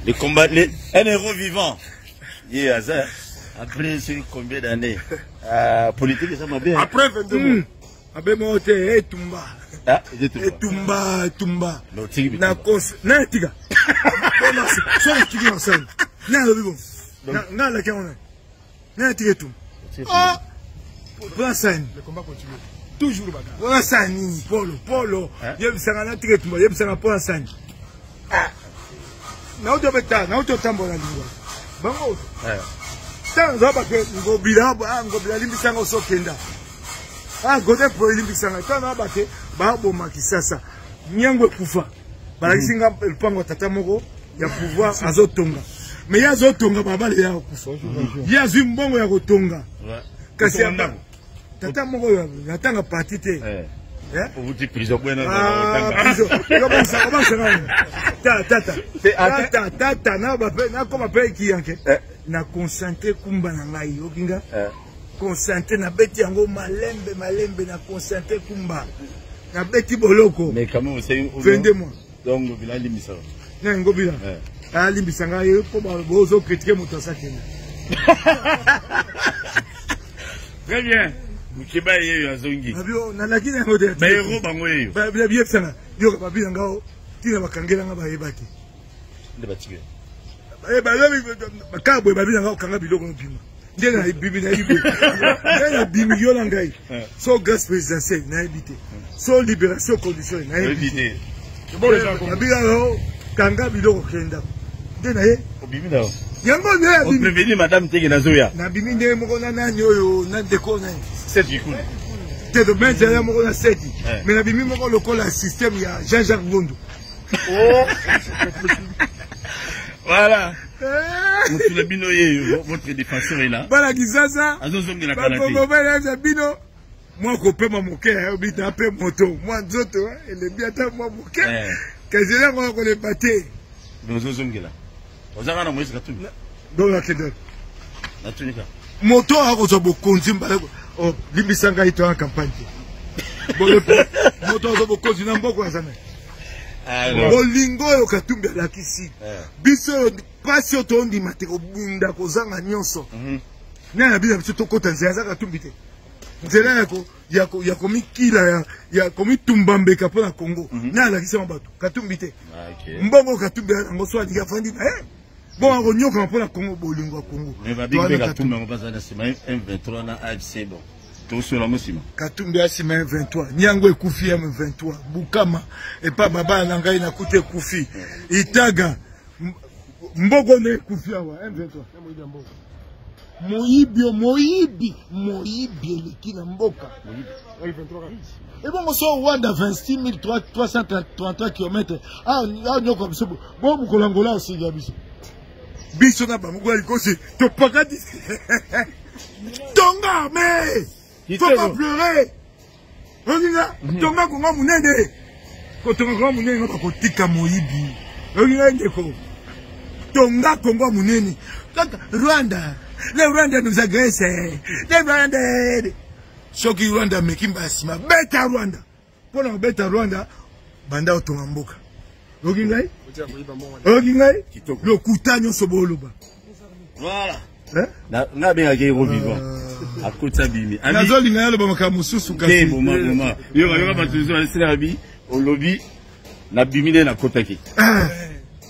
Les combats, un héros vivant. Il est hasard. Après combien d'années politique, ça m'a bien. Après 22 mois. Après moi, et Tumba. Ah, et Tumba, Tumba. Non, Tigui. Na cause, na Tiga. Soit Tigui ensemble. Na le bon. Na la carona. Na Tiga tout. Ah, pour ça. Le combat continue. Toujours bagarre. Pour ça, Polo. Yem sanga Tiga Tumba, yem sanga pour ça. Ah. Na auto beta, na auto tambo na lingua. Bango. Tant za ba ke ngobila limbisanga osokenda. Ah, gote pour limbisanga. Tant na ba ke ba boma kisasa. Nyango kufa. Ba kisinga lupango tata moko ya pouvoir azotonga. Mais ya zotonga baba le ya kufa. Ya zimbongo ya kotonga. Kasi ya tata moko ya natanga parti te. Pour vous dire prison buena. Tata na koma pe ki yanke na concentré kumba na ngai okinga concentré na beti yango malembe na concentré kumba na beti boloko mais quand même c'est 22 mois donc bila limbisa na ngobila limbisa ngai ko ba bozo critiquer moto sakena très bien. Mkiba yeyo azongi. Babio na lakini ngode. Ba hero bango yeyo. Ba bien sana. Yo ba bien ngao. Tina bakangela nga ba yebaki. Nde batige. Ba lobi bakabwe ba bien ngao kanga biloko mpima. Nde na bibi na ibo. Nde na bimi yo na ngai. So grâce présidentielle na habité. So libération conditionnelle na habité. Bon ba bien ngao kanga biloko kenda. Nde na ye. Obimi na. Yango ne on prévenir madame Tege Nazoya. Na bimi nde moko na nyoyo na deko na. C'est du coup. C'est de mettre derrière mon assiette. Mais la bimi moko lokola système il y a Jean-Jacques Gondo. Oh. Voilà. Monsieur Bino votre défenseur est là. Voilà Gizaza. Azozongi na kanapi. Bon Bino. Moi copain ma moqué, obita pe moto. Moi zoto, elle est bien ta moi moqué. Kazela moi ko le baté. Azozongi là. Ozanga na Moïse Katumbi. Donc la kedel. Na tunika. Moto a ko zo bokonzi mbala. Oh, limbisanga ito en campagne. Moto a zo bokonzi na mboko azana. Bolingo yo Katumbi la kisi. Biso pasio to ndi mateko bunda ko zanga nyonso. Na bila biso to kota nzela za Katumbi te. Nzela yako mikila ya komi tumbambeka pona Congo. Na la kisi mbato Katumbi te. Mbongo Katumbi ngo so adiga fandi na bon, on regarde pour la Congo, Bolingo, Congo. Mais va dire que Katumbi on va passer c'est M23 na AFC bon. Tout sur la musima. Katumbi a M23. Nyango Kufi M23. Bukama et pas Baba Nangai na kute Kufi. Itaga Mbogo ne Kufi awa M23. Moyibi le kina mboka. Et bon, on sort Rwanda 26 333 km. Ah, nyoko biso. Bon, Mukolangola aussi gabiso. Biso na bango ya likosi to pakati tonga mais faut pas pleurer oninga tonga konga munene ko tonga konga munene ko tika moyibi oninga ndeko tonga konga munene Rwanda le Rwanda nous agresse le Rwanda soki Rwanda mekimba sima beta Rwanda pona beta Rwanda banda otonga mboka okingai okingai le kutanyo soboluba voilà na bien ke vivant à côté bimi nazoli na yalo bamaka mususu kasi mama yo ba batuzo na sina bi au lobby na bimine na kotaki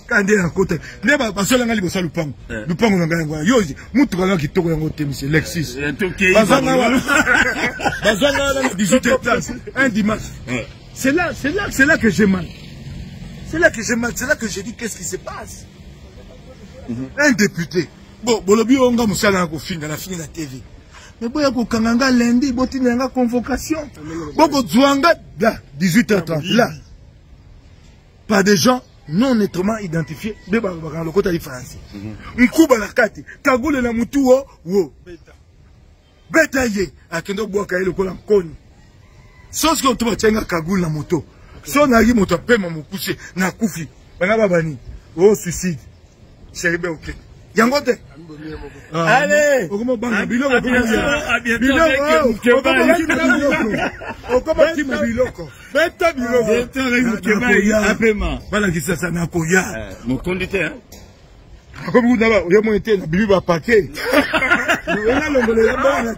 kande na kotaki ne ba basola ngali bosa lupango na ngwa yo mutu kana kitoko yango te monsieur Lexis bazanga la 18h un dimanche c'est là que j'ai mal. C'est là que j'ai mal, c'est là que j'ai dit qu'est-ce qui se passe. Un député. Bon, bolobi onga musala ko finga na finga na TV. Mais boya ko kanganga lundi, boti nga convocation. Boko zwanga là 18h30 là. Pas des gens non nettement identifiés de ba le côté de France. Nkuba na kati, kagule na mutu wo. Beta ye, akendo boka ile ko la koni. Sauf que tu vas kagule na moto. So na yi moto pema mukuse na kufi bana babani oh suicide seribe ok yango te allez okomo banga biloko okomo tima biloko beta biloko apema bala kisasa na koya mokondi te comme vous n'avez pas été na bibi ba paquet. Voilà l'ongolais là-bas.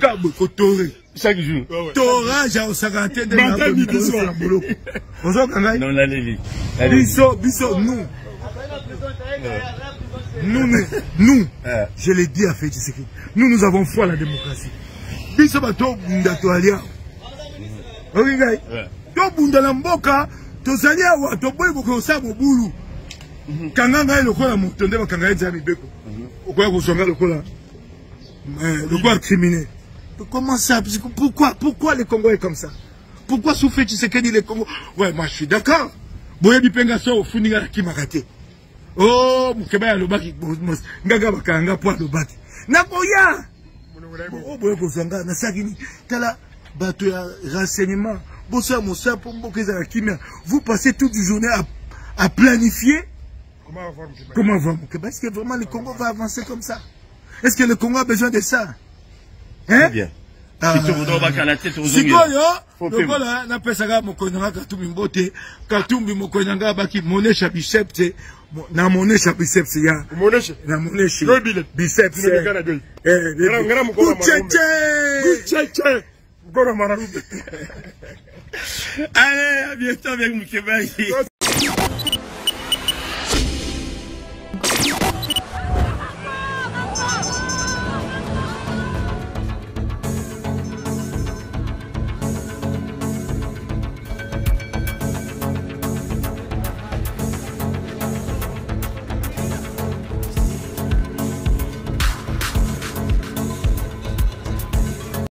Cabo Kotoré. Chaque jour. Torage au saganté de la boulot. On s'en gagne. Non, la Lili. Bisso, nous. Nous, je l'ai dit à Félix Tshisekedi, nous avons foi à la démocratie. Biso bato bunda to alia. Okingai. To bunda la mboka, to zalia wa to boy ko sa mobulu. Kanganga lokola mutonde bakanga nza mibeko. Okoya kusonga lokola lokola criminel. Comment ça? Pourquoi les Congolais comme ça? Pourquoi sous Félix Tshisekedi les Congolais? Ouais, moi je suis d'accord. Boya bipenga so funinga kimakate. Oh, mukeba lobaki ngaga bakanga po lobaki. Nakoya. Oh, boya kozanga na sakini. Tala bato ya renseignement. Bossa Moussa pour mbokeza la kimia. Vous passez toute une journée à planifier comment va Mukeba. Est-ce que vraiment le Congo va avancer comme ça? Est-ce que le Congo a besoin de ça? Hein? Bien. Si tu voudrais pas la tête aux yeux. Si quoi yo, le voilà na pesaga mokonanga katumbi mbote, katumbi mokonanga baki monesha biceps, na monesha biceps ya. Monesha. Na monesha. Biceps. Ngara mukona marumbe. Cheche. Mukona marumbe. Allez, à bientôt avec Mukeba.